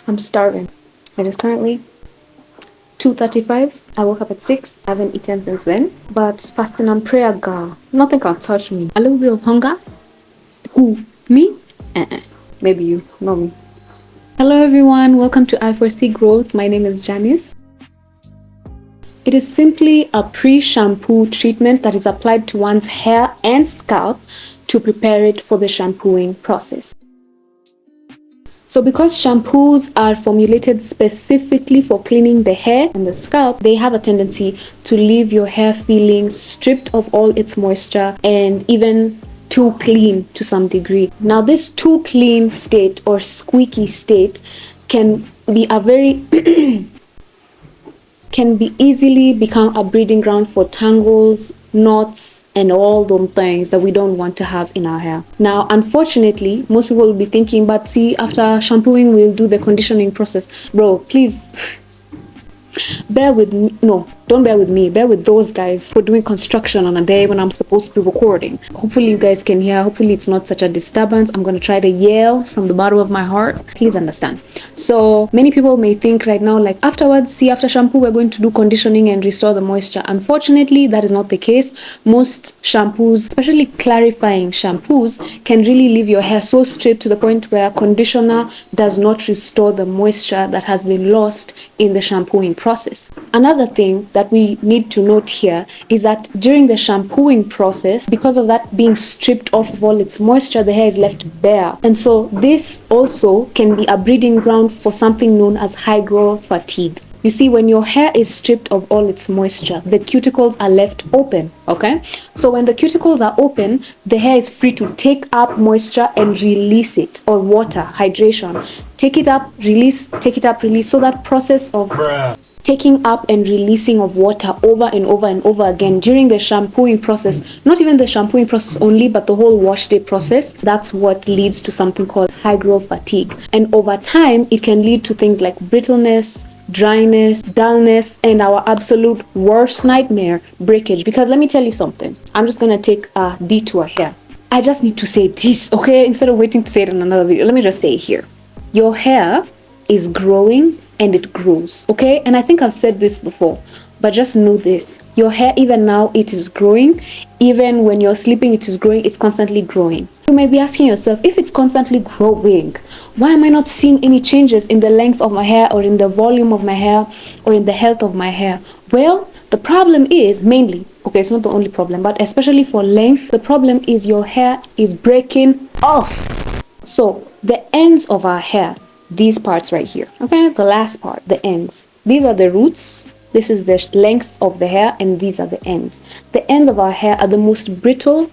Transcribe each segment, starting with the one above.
I'm starving. It is currently 2:35. I woke up at 6. I haven't eaten since then. But fasting and prayer, girl, nothing can touch me. A little bit of hunger. Who? Me? Maybe you, not me. Hello everyone, welcome to I4C Growth. My name is Janice. It is simply a pre-shampoo treatment that is applied to one's hair and scalp to prepare it for the shampooing process. So because shampoos are formulated specifically for cleaning the hair and the scalp, they have a tendency to leave your hair feeling stripped of all its moisture and even too clean to some degree. Now this too clean state or squeaky state can be a very can be easily become a breeding ground for tangles, knots, and all those things that we don't want to have in our hair. Now, unfortunately, most people will be thinking, but see, after shampooing, we'll do the conditioning process. Bro, please bear with me. No, don't bear with me. Bear with those guys who are doing construction on a day when I'm supposed to be recording. Hopefully you guys can hear. Hopefully it's not such a disturbance. I'm going to try to yell from the bottom of my heart. Please understand. So many people may think right now, like afterwards, see, after shampoo, we're going to do conditioning and restore the moisture. Unfortunately, that is not the case. Most shampoos, especially clarifying shampoos, can really leave your hair so stripped to the point where conditioner does not restore the moisture that has been lost in the shampooing process. Another thing that we need to note here is that during the shampooing process, because of that being stripped off of all its moisture, the hair is left bare. And so this also can be a breeding ground for something known as Girrrl fatigue. You see, when your hair is stripped of all its moisture, the cuticles are left open, okay? So when the cuticles are open, the hair is free to take up moisture and release it, or water, hydration. Take it up, release, take it up, release. So that process of taking up and releasing of water over and over and over again during the shampooing process, not even the shampooing process only, but the whole wash day process, that's what leads to something called Girrrl fatigue. And over time, it can lead to things like brittleness, dryness, dullness, and our absolute worst nightmare, breakage. Because let me tell you something, I'm just gonna take a detour here. I just need to say this, okay? Instead of waiting to say it in another video, let me just say it here. Your hair is growing and it grows, okay? And I think I've said this before, but just know this. Your hair, even now, it is growing. Even when you're sleeping, it is growing. It's constantly growing. You may be asking yourself, if it's constantly growing, why am I not seeing any changes in the length of my hair or in the volume of my hair or in the health of my hair? Well, the problem is mainly, okay, it's not the only problem, but especially for length, the problem is your hair is breaking off. So the ends of our hair, these parts right here, okay, the last part, the ends, these are the roots. This is the length of the hair, and these are the ends. The ends of our hair are the most brittle,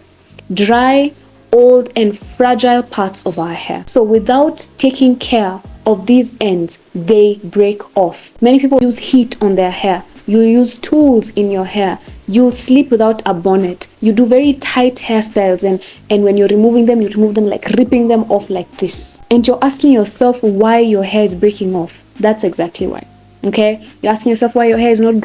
dry, old, and fragile parts of our hair. So without taking care of these ends, they break off. Many people use heat on their hair. You use tools in your hair. You sleep without a bonnet. You do very tight hairstyles, and when you're removing them, you remove them like ripping them off like this. And you're asking yourself why your hair is breaking off. That's exactly why. Okay, you're asking yourself why your hair is not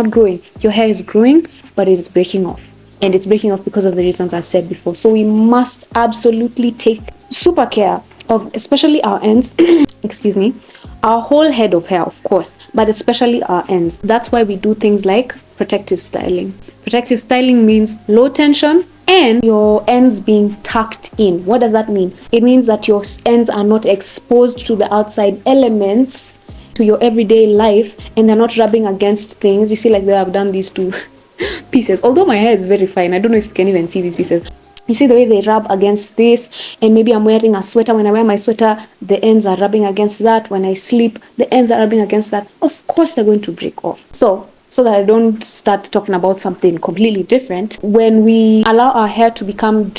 growing. Your hair is growing, but it is breaking off, and it's breaking off because of the reasons I said before. So we must absolutely take super care of, especially our ends. Excuse me, our whole head of hair, of course, but especially our ends. That's why we do things like protective styling. Protective styling means low tension and your ends being tucked in. What does that mean? It means that your ends are not exposed to the outside elements, to your everyday life, and they're not rubbing against things. You see, like they have done these two pieces. Although my hair is very fine, I don't know if you can even see these pieces. You see the way they rub against this, and maybe I'm wearing a sweater. When I wear my sweater, the ends are rubbing against that. When I sleep, the ends are rubbing against that. Of course, they're going to break off. So that I don't start talking about something completely different, when we allow our hair to become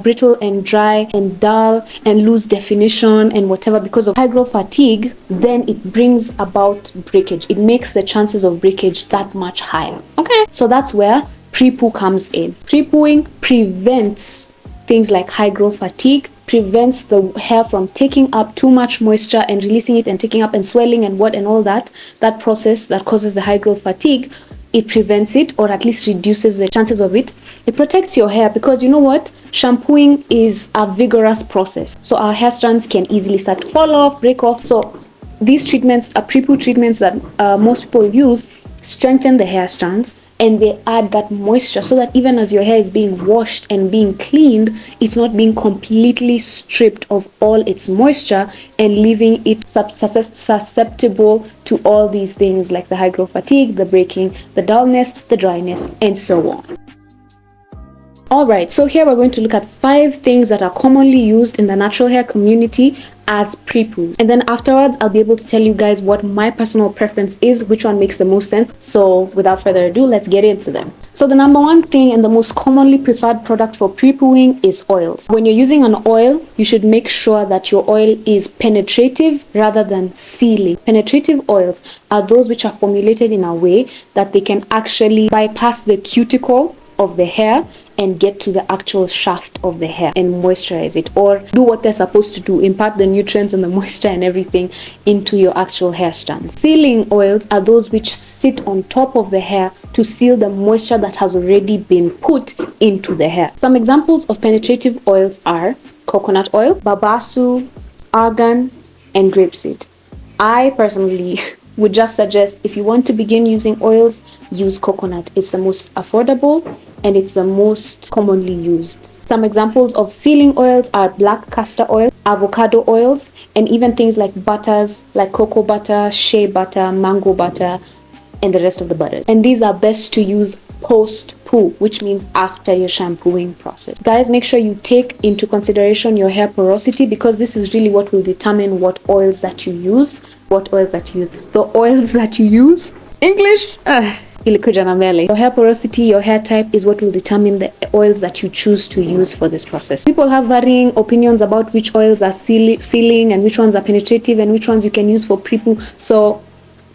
brittle and dry and dull and lose definition and whatever because of Girrrl fatigue, then it brings about breakage. It makes the chances of breakage that much higher. Okay, so that's where pre-poo comes in. Pre-pooing prevents things like Girrrl fatigue, prevents the hair from taking up too much moisture and releasing it and taking up and swelling and all that process that causes the Girrrl fatigue. It prevents it, or at least reduces the chances of it. It protects your hair because you know what? Shampooing is a vigorous process. So our hair strands can easily start to fall off, break off. So these treatments are prepoo treatments that most people use, strengthen the hair strands, and they add that moisture so that even as your hair is being washed and being cleaned, it's not being completely stripped of all its moisture and leaving it susceptible to all these things like the high growth fatigue, the breaking, the dullness, the dryness, and so on. Alright, so here we're going to look at 5 things that are commonly used in the natural hair community as prepoo. And then afterwards, I'll be able to tell you guys what my personal preference is, which one makes the most sense. So without further ado, let's get into them. So the number one thing and the most commonly preferred product for prepooing is oils. When you're using an oil, you should make sure that your oil is penetrative rather than sealing. Penetrative oils are those which are formulated in a way that they can actually bypass the cuticle of the hair and get to the actual shaft of the hair and moisturize it, or do what they're supposed to do, impart the nutrients and the moisture and everything into your actual hair strands. Sealing oils are those which sit on top of the hair to seal the moisture that has already been put into the hair. Some examples of penetrative oils are coconut oil, babasu, argan, and grapeseed. I personally would just suggest, if you want to begin using oils, use coconut. It's the most affordable and it's the most commonly used. Some examples of sealing oils are black castor oil, avocado oils, and even things like butters like cocoa butter, shea butter, mango butter, and the rest of the butters. And these are best to use post-poo, which means after your shampooing process. Guys, make sure you take into consideration your hair porosity, because this is really what will determine what oils that you use. The oils that you use. English. Your hair porosity, your hair type is what will determine the oils that you choose to use for this process. People have varying opinions about which oils are sealing and which ones are penetrative and which ones you can use for prepoo. So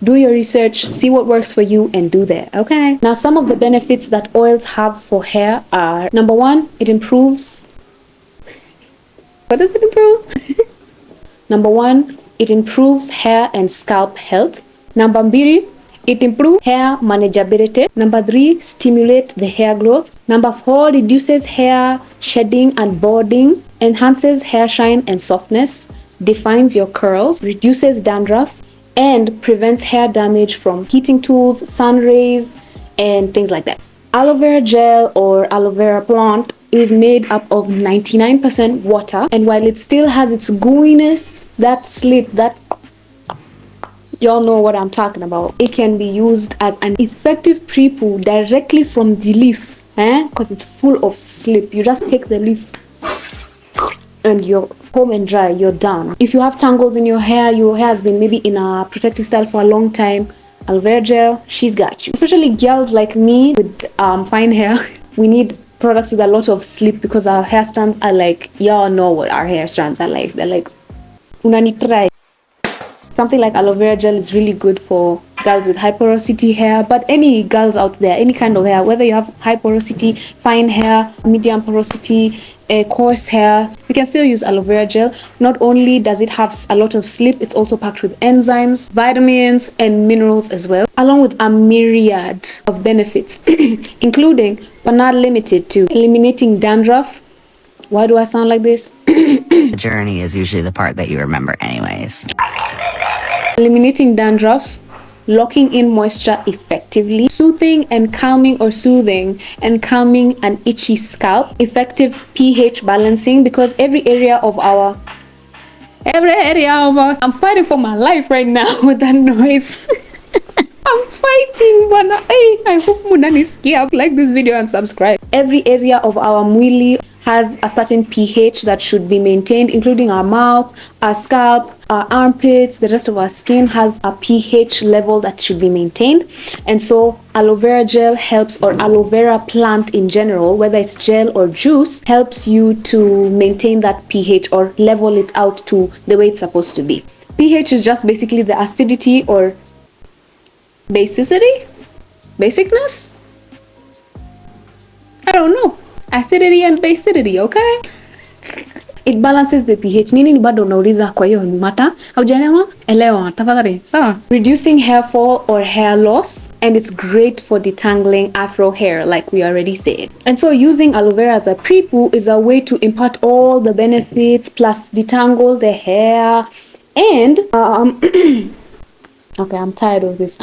do your research, see what works for you, and do that. Okay. Now, some of the benefits that oils have for hair are: number one, it improves. What does it improve? Number one, it improves hair and scalp health. Number mbili, it improves hair manageability. Number 3, stimulate the hair growth. Number 4, reduces hair shedding and balding, enhances hair shine and softness, defines your curls, reduces dandruff, and prevents hair damage from heating tools, sun rays, and things like that. Aloe vera gel or aloe vera plant is made up of 99% water, and while it still has its gooiness, that slip, that y'all know what I'm talking about, it can be used as an effective prepoo directly from the leaf, because it's full of slip. You just take the leaf and you're home and dry, you're done. If you have tangles in your hair has been maybe in a protective style for a long time, aloe vera gel, she's got you. Especially girls like me with fine hair, we need products with a lot of slip, because our hair strands are like, y'all know what our hair strands are like. They're like, unani try. Something like aloe vera gel is really good for girls with high porosity hair, but any girls out there, any kind of hair, whether you have high porosity, fine hair, medium porosity, coarse hair, you can still use aloe vera gel. Not only does it have a lot of slip, it's also packed with enzymes, vitamins, and minerals as well, along with a myriad of benefits, including, but not limited to, eliminating dandruff. Why do I sound like this? The journey is usually the part that you remember anyways. Eliminating dandruff, locking in moisture effectively, soothing and calming an itchy scalp, effective pH balancing, because every area of our I'm fighting for my life right now with that noise. I'm fighting, but I hope munanisikia. Like this video and subscribe. Every area of our mwili has a certain pH that should be maintained, including our mouth, our scalp, our armpits. The rest of our skin has a pH level that should be maintained. And so aloe vera gel helps, or aloe vera plant in general, whether it's gel or juice, helps you to maintain that pH or level it out to the way it's supposed to be. pH is just basically the acidity or basicness? I don't know. Acidity and basicity, okay? It balances the pH. Nini bado unauliza kwa hiyo mata? Haujaelewa? Elewa, tafadhali. Sawa. Reducing hair fall or hair loss, and it's great for detangling afro hair, like we already said. And so using aloe vera as a prepoo is a way to impart all the benefits plus detangle the hair And okay, I'm tired of this.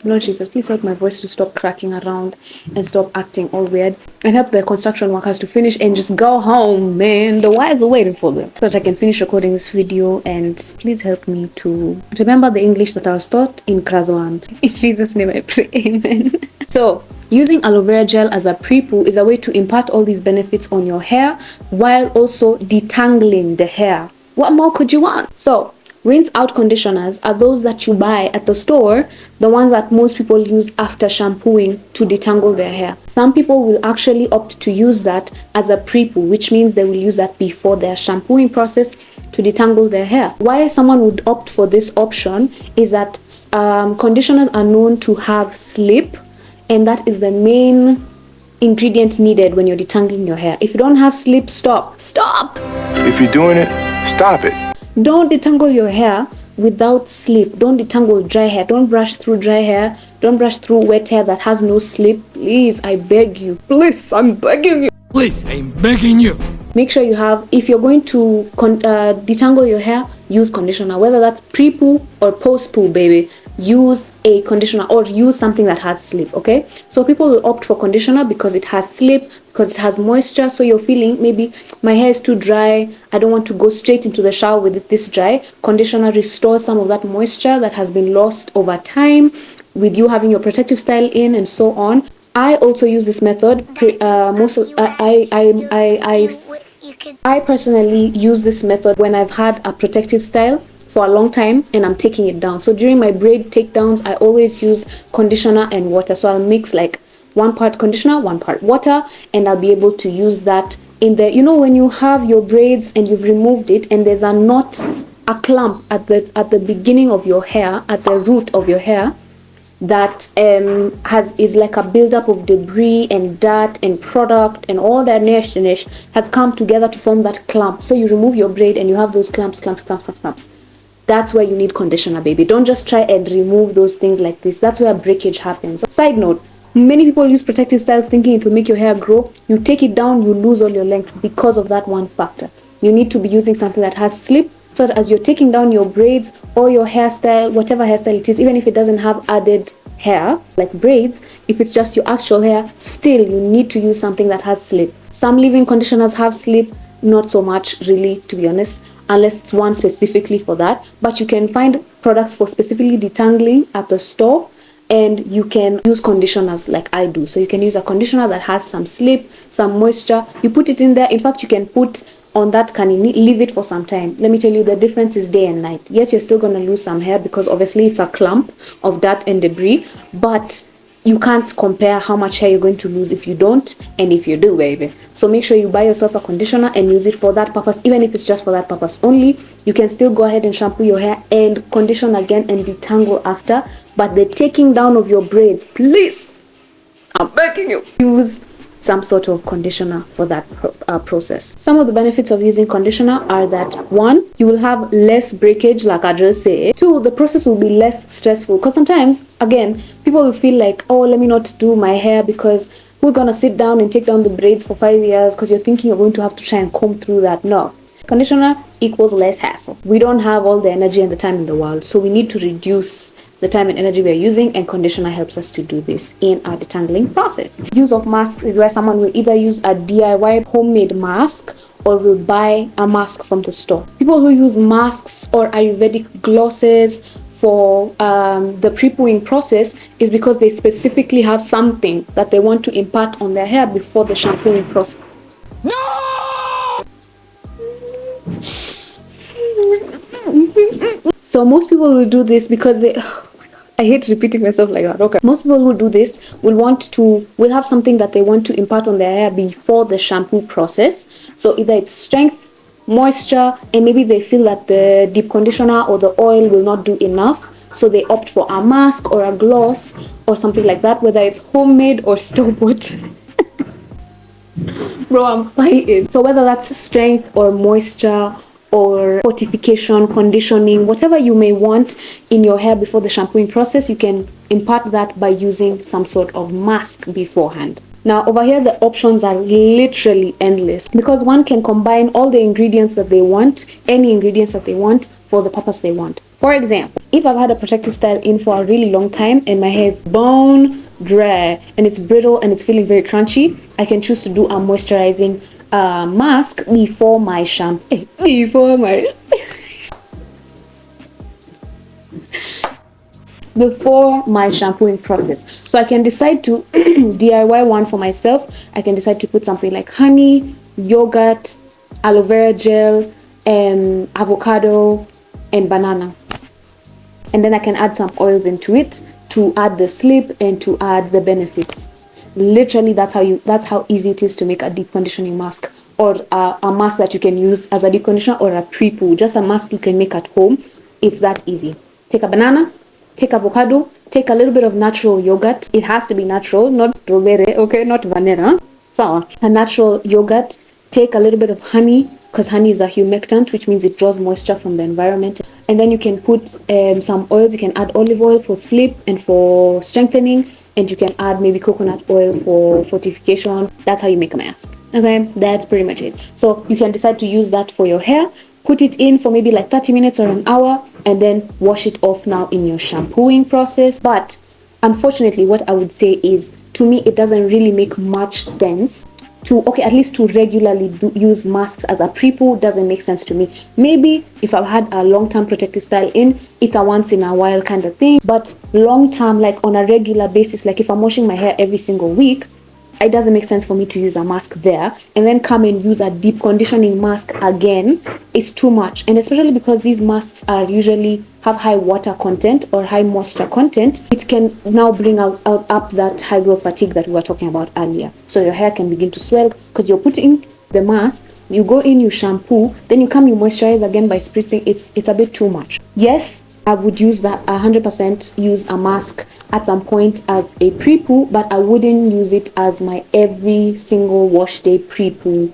Lord Jesus, please help my voice to stop cracking around and stop acting all weird. And help the construction workers to finish and just go home, man. The wires are waiting for them. So that I can finish recording this video. And please help me to remember the English that I was taught in class 1. In Jesus' name I pray, amen. So, using aloe vera gel as a pre-poo is a way to impart all these benefits on your hair while also detangling the hair. What more could you want? So, rinse out conditioners are those that you buy at the store, the ones that most people use after shampooing to detangle their hair. Some people will actually opt to use that as a pre-poo, which means they will use that before their shampooing process to detangle their hair. Why someone would opt for this option is that conditioners are known to have slip, and that is the main ingredient needed when you're detangling your hair. If you don't have slip, stop. If you're doing it, stop it. Don't detangle your hair without slip. Don't detangle dry hair. Don't brush through dry hair. Don't brush through wet hair that has no slip. Please, I beg you. Please, I'm begging you. Please, I'm begging you. Make sure you have, if you're going to detangle your hair, use conditioner. Whether that's pre-poo or post-poo, baby, use a conditioner or use something that has slip, okay? So people will opt for conditioner because it has slip, because it has moisture. So you're feeling, maybe my hair is too dry, I don't want to go straight into the shower with it this dry. Conditioner restores some of that moisture that has been lost over time with you having your protective style in and so on. I also use this method. I personally use this method when I've had a protective style for a long time and I'm taking it down. So during my braid takedowns, I always use conditioner and water. So I'll mix like 1 part conditioner, 1 part water, and I'll be able to use that in the, you know, when you have your braids and you've removed it and there's a knot, a clump at the beginning of your hair, at the root of your hair, that is like a buildup of debris and dirt and product and all that nastiness has come together to form that clump. So you remove your braid and you have those clumps. That's where you need conditioner, baby. Don't just try and remove those things like this. That's where breakage happens. Side note, many people use protective styles thinking it will make your hair grow. You take it down, you lose all your length because of that one factor. You need to be using something that has slip, so that as you're taking down your braids or your hairstyle, whatever hairstyle it is, even if it doesn't have added hair like braids, if it's just your actual hair, still you need to use something that has slip. Some leave-in conditioners have slip, not so much really, to be honest, unless it's one specifically for that. But you can find products for specifically detangling at the store, and you can use conditioners like I do. So you can use a conditioner that has some slip, some moisture, you put it in there. In fact, you can put on that, can leave it for some time. Let me tell you, the difference is day and night. Yes, you're still going to lose some hair because obviously it's a clump of dirt and debris, but you can't compare how much hair you're going to lose if you don't and if you do, baby. So make sure you buy yourself a conditioner and use it for that purpose. Even if it's just for that purpose only, you can still go ahead and shampoo your hair and condition again and detangle after. But the taking down of your braids, please, I'm begging you, use some sort of conditioner for that process. Some of the benefits of using conditioner are that 1, you will have less breakage, like I just said. 2, the process will be less stressful, because sometimes, again, people will feel like, oh, let me not do my hair because we're gonna sit down and take down the braids for 5 years, because you're thinking you're going to have to try and comb through that. No. Conditioner equals less hassle. We don't have all the energy and the time in the world, so we need to reduce the time and energy we are using, and conditioner helps us to do this in our detangling process. Use of masks is where someone will either use a DIY homemade mask or will buy a mask from the store. People who use masks or Ayurvedic glosses for the pre-pooing process is because they specifically have something that they want to impart on their hair before the shampooing process. So most people will do this because they, I hate repeating myself like that. Okay. Most people who do this will have something that they want to impart on their hair before the shampoo process. So either it's strength, moisture, and maybe they feel that the deep conditioner or the oil will not do enough. So they opt for a mask or a gloss or something like that, whether it's homemade or store-bought. Bro, I'm fighting. So whether that's strength or moisture or fortification, conditioning, whatever you may want in your hair before the shampooing process, you can impart that by using some sort of mask beforehand. Now over here, the options are literally endless because one can combine all the ingredients that they want, any ingredients that they want for the purpose they want. For example, if I've had a protective style in for a really long time and my hair is bone dry and it's brittle and it's feeling very crunchy, I can choose to do a moisturizing mask before my shampoo. Before my shampooing process. So I can decide to DIY one for myself. I can decide to put something like honey, yogurt, aloe vera gel, avocado, and banana. And then I can add some oils into it to add the slip and to add the benefits. Literally, that's how easy it is to make a deep conditioning mask, or a mask that you can use as a deep conditioner, or a pre-poo, just a mask you can make at home. It's that easy. Take a banana, take avocado, take a little bit of natural yogurt. It has to be natural, not strawberry, okay, not vanilla. So a natural yogurt. Take a little bit of honey, because honey is a humectant, which means it draws moisture from the environment. And then you can put some oils. You can add olive oil for slip and for strengthening, and you can add maybe coconut oil for fortification. That's how you make a mask. Okay, that's pretty much it. So you can decide to use that for your hair. Put it in for maybe like 30 minutes or an hour, and then wash it off now in your shampooing process. But unfortunately, what I would say is, to me, it doesn't really make much sense to, at least to regularly use masks as a pre-poo. Doesn't make sense to me. Maybe if I've had a long-term protective style in, it's a once in a while kind of thing. But long-term, like on a regular basis, like if I'm washing my hair every single week, it doesn't make sense for me to use a mask there and then come and use a deep conditioning mask again. It's too much. And especially because these masks are usually have high water content or high moisture content, it can now bring up that high growth fatigue that we were talking about earlier. So your hair can begin to swell because you're putting the mask, you go in, you shampoo, then you come, you moisturize again by spritzing. It's a bit too much. Yes, I would use that 100%, use a mask at some point as a pre-poo, but I wouldn't use it as my every single wash day pre-poo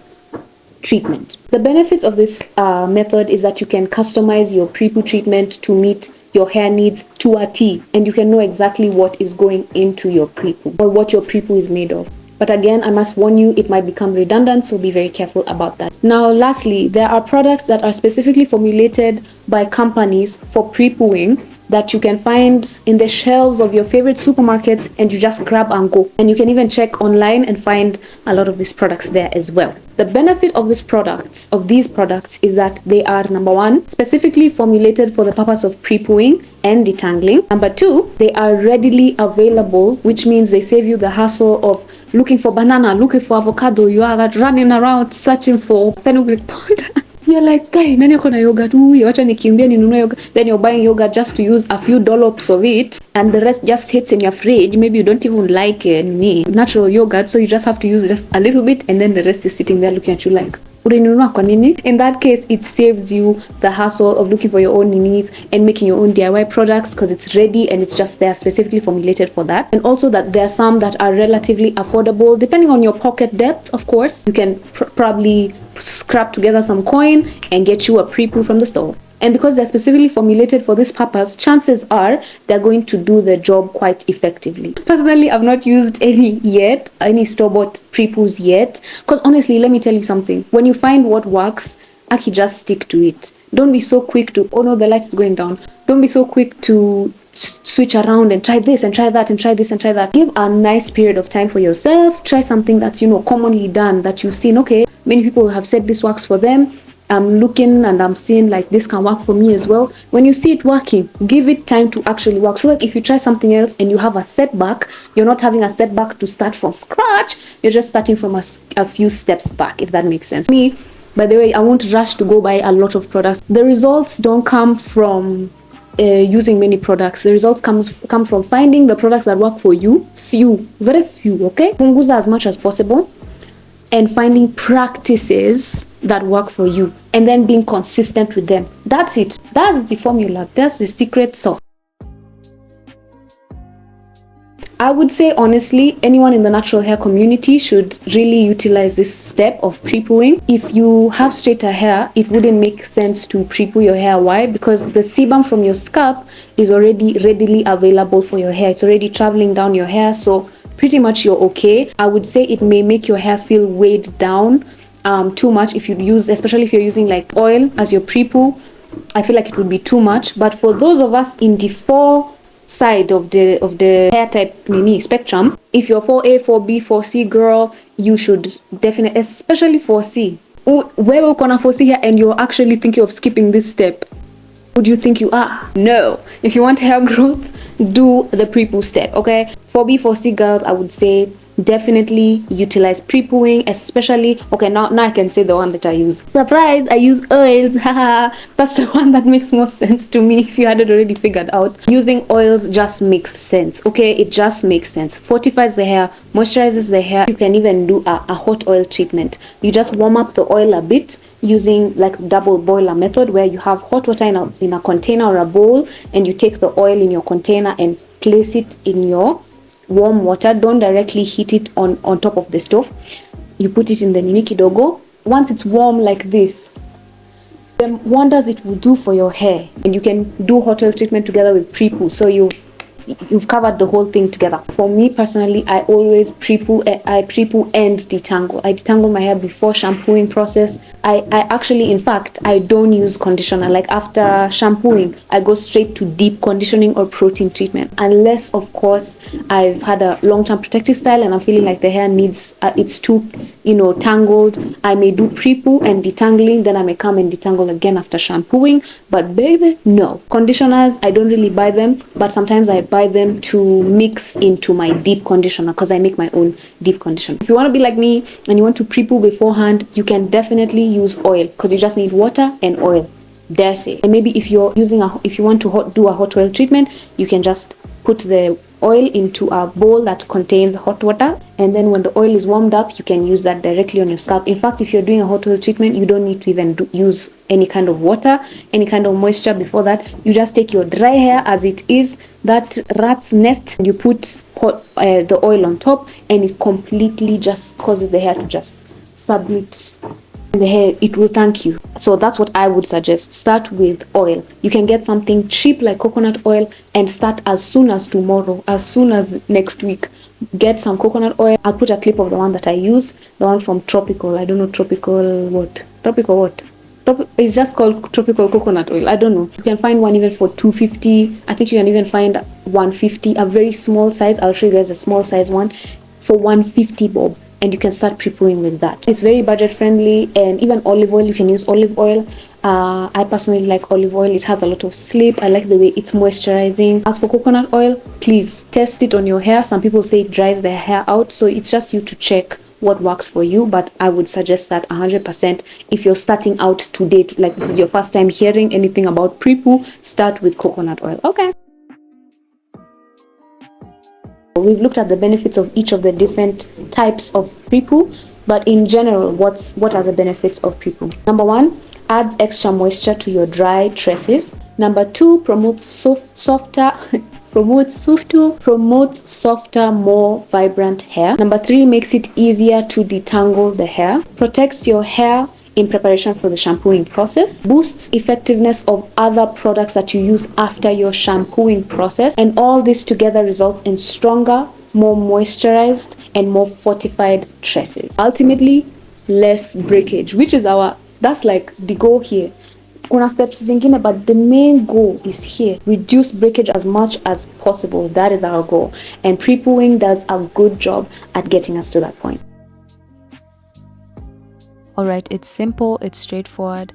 treatment. The benefits of this method is that you can customize your pre-poo treatment to meet your hair needs to a T, and you can know exactly what is going into your pre-poo or what your pre-poo is made of. But again, I must warn you, it might become redundant, so be very careful about that. Now, lastly, there are products that are specifically formulated by companies for pre-pooing that you can find in the shelves of your favorite supermarkets, and you just grab and go. And you can even check online and find a lot of these products there as well. The benefit of these products is that they are, number one, specifically formulated for the purpose of pre-pooing and detangling. Number two, they are readily available, which means they save you the hassle of looking for banana, looking for avocado. You are running around searching for fenugreek powder. You're like, guy, nani ako na yogurt? Wacha nikimbia ninunue yogurt. Then you're buying yogurt just to use a few dollops of it, and the rest just sits in your fridge. Maybe you don't even like natural yogurt, so you just have to use just a little bit, and then the rest is sitting there looking at you like, in that case, it saves you the hassle of looking for your own needs and making your own DIY products, because it's ready and it's just there specifically formulated for that. And also that there are some that are relatively affordable, depending on your pocket depth, of course. You can probably scrap together some coin and get you a pre-poo from the store. And because they're specifically formulated for this purpose, chances are they're going to do the job quite effectively. Personally, I've not used any store-bought pre-poos yet, because honestly, let me tell you something. When you find what works, actually just stick to it. Don't be so quick to, oh no, the light is going down. Don't be so quick to switch around and try this and try that and try this and try that. Give a nice period of time for yourself. Try something that's, commonly done, that you've seen, okay, many people have said this works for them. I'm looking and I'm seeing like this can work for me as well. When you see it working, give it time to actually work, so that if you try something else and you have a setback, you're not having a setback to start from scratch. You're just starting from a few steps back, if that makes sense. Me, by the way, I won't rush to go buy a lot of products. The results don't come from using many products. The results come from finding the products that work for you. Very few, okay? Punguza as much as possible, and finding practices that work for you, and then being consistent with them. That's it. That's the formula. That's the secret sauce. I would say, honestly, anyone in the natural hair community should really utilize this step of pre-pooing. If you have straighter hair, it wouldn't make sense to pre-poo your hair. Why? Because the sebum from your scalp is already readily available for your hair. It's already traveling down your hair, so pretty much you're okay. I would say it may make your hair feel weighed down too much if you use, especially if you're using like oil as your pre-poo. I feel like it would be too much. But for those of us in the 4 side of the hair type mini spectrum, if you're 4A, 4B, 4C girl, you should definitely, especially 4C. Where we're gonna 4C here and you're actually thinking of skipping this step, who do you think you are? No. If you want hair growth, do the pre-poo step, okay? 4B, 4C girls, I would say definitely utilize pre-pooing, especially, okay, now I can say the one that I use. Surprise, I use oils. That's the one that makes more sense to me. If you hadn't already figured out, using oils just makes sense, okay? It just makes sense. Fortifies the hair, moisturizes the hair. You can even do a hot oil treatment. You just warm up the oil a bit using like double boiler method, where you have hot water in a container or a bowl, and you take the oil in your container and place it in your warm water. Don't directly heat it on top of the stove. You put it in the nini kidogo. Once it's warm like this, the wonders it will do for your hair. And you can do hot oil treatment together with pre-poo, so you've covered the whole thing together. For me personally, I always pre-poo and detangle. I detangle my hair before shampooing process. I actually, in fact, I don't use conditioner. Like after shampooing, I go straight to deep conditioning or protein treatment, unless of course I've had a long-term protective style and I'm feeling like the hair needs it's too tangled. I may do pre-poo and detangling, then I may come and detangle again after shampooing. But baby, no. Conditioners, I don't really buy them, but sometimes I buy them to mix into my deep conditioner, because I make my own deep conditioner. If you want to be like me and you want to pre-poo beforehand, you can definitely use oil, because you just need water and oil. That's it. And maybe if you're using if you want to do a hot oil treatment, you can just put the oil into a bowl that contains hot water, and then when the oil is warmed up, you can use that directly on your scalp. In fact, if you're doing a hot oil treatment, you don't need to even use any kind of water, any kind of moisture before that. You just take your dry hair as it is, that rat's nest, and you put the oil on top, and it completely just causes the hair to just submit. The hair, it will thank you. So that's what I would suggest. Start with oil. You can get something cheap like coconut oil and start as soon as tomorrow, as soon as next week. Get some coconut oil. I'll put a clip of the one that I use, the one from Tropical. I don't know, Tropical what? It's just called Tropical Coconut Oil. I don't know. You can find one even for $2.50. I think you can even find $1.50, a very small size. I'll show you guys a small size one for $1.50 bob. And you can start pre-pooing with that. It's very budget friendly. And even olive oil, you can use olive oil. I personally like olive oil. It has a lot of sleep. I like the way it's moisturizing. As for coconut oil, please test it on your hair. Some people say it dries their hair out, so it's just you to check what works for you. But I would suggest that 100% if you're starting out today, like this is your first time hearing anything about pre-poo, start with coconut oil. Okay. We've looked at the benefits of each of the different types of pre-poo, but in general, what are the benefits of pre-poo? Number 1, adds extra moisture to your dry tresses. Number 2, promotes softer, more vibrant hair. Number 3, makes it easier to detangle the hair. Protects your hair in preparation for the shampooing process, boosts effectiveness of other products that you use after your shampooing process, and all this together results in stronger, more moisturized, and more fortified tresses. Ultimately, less breakage, which is that's like the goal here. Kuna steps zingine, but the main goal is here. Reduce breakage as much as possible. That is our goal, and pre-pooing does a good job at getting us to that point. Alright, it's simple, it's straightforward.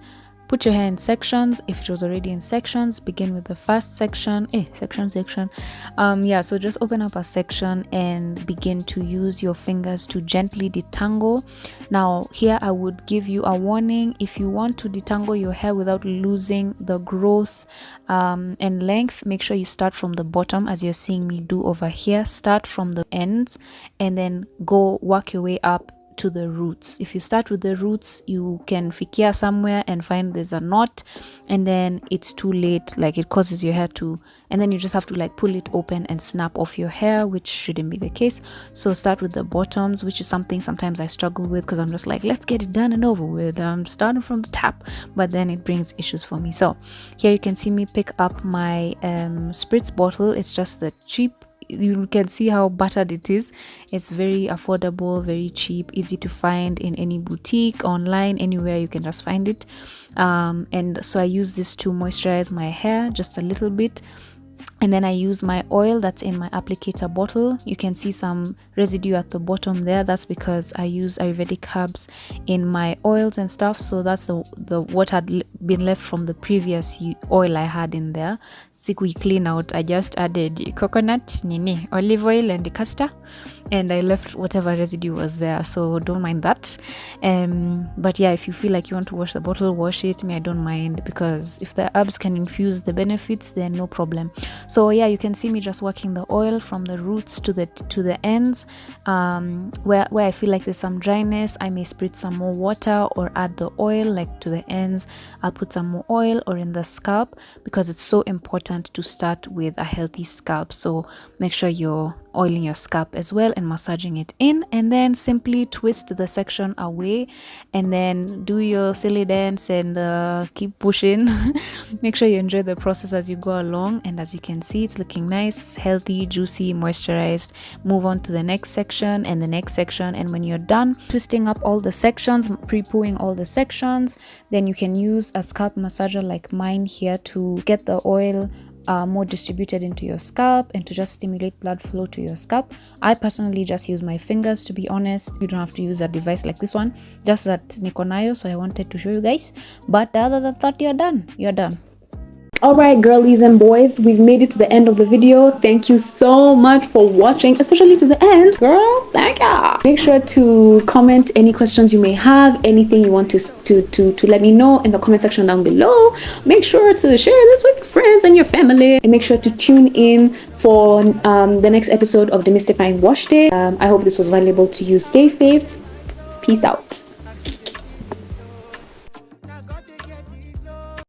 Put your hair in sections. If it was already in sections, begin with the first section. So just open up a section and begin to use your fingers to gently detangle. Now here I would give you a warning. If you want to detangle your hair without losing the growth and length, make sure you start from the bottom, as you're seeing me do over here. Start from the ends and then go work your way up to the roots. If you start with the roots, you can fikia somewhere and find there's a knot, and then it's too late, like it causes your hair to, and then you just have to like pull it open and snap off your hair, which shouldn't be the case. So start with the bottoms, which is something sometimes I struggle with, because I'm just like, let's get it done and over with. I'm starting from the top, but then it brings issues for me. So here you can see me pick up my spritz bottle. It's just the cheap you can see how buttered it is. It's very affordable, very cheap, easy to find in any boutique, online, anywhere you can just find it. And so I use this to moisturize my hair just a little bit. And then I use my oil that's in my applicator bottle. You can see some residue at the bottom there. That's because I use Ayurvedic herbs in my oils and stuff. So that's the what had been left from the previous oil I had in there. We clean out. I just added coconut, olive oil, and castor, and I left whatever residue was there. So don't mind that. But yeah, if you feel like you want to wash the bottle, wash it. I don't mind, because if the herbs can infuse the benefits, then no problem. So yeah, you can see me just working the oil from the roots to the ends. Where I feel like there's some dryness, I may spritz some more water or add the oil. Like to the ends, I'll put some more oil, or in the scalp, because it's so important to start with a healthy scalp. So make sure you're oiling your scalp as well and massaging it in, and then simply twist the section away, and then do your silly dance and keep pushing. Make sure you enjoy the process as you go along, and as you can see, it's looking nice, healthy, juicy, moisturized. Move on to the next section and the next section, and when you're done twisting up all the sections, pre-pooing all the sections, then you can use a scalp massager like mine here to get the oil more distributed into your scalp and to just stimulate blood flow to your scalp. I personally just use my fingers, to be honest. You don't have to use a device like this one, just that niko nayo, so I wanted to show you guys. But other than that, you're done. Alright, girlies and boys, we've made it to the end of the video. Thank you so much for watching, especially to the end. Girl, thank ya. Make sure to comment any questions you may have, anything you want to let me know in the comment section down below. Make sure to share this with your friends and your family, and make sure to tune in for the next episode of Demystifying Washday. I hope this was valuable to you. Stay safe. Peace out.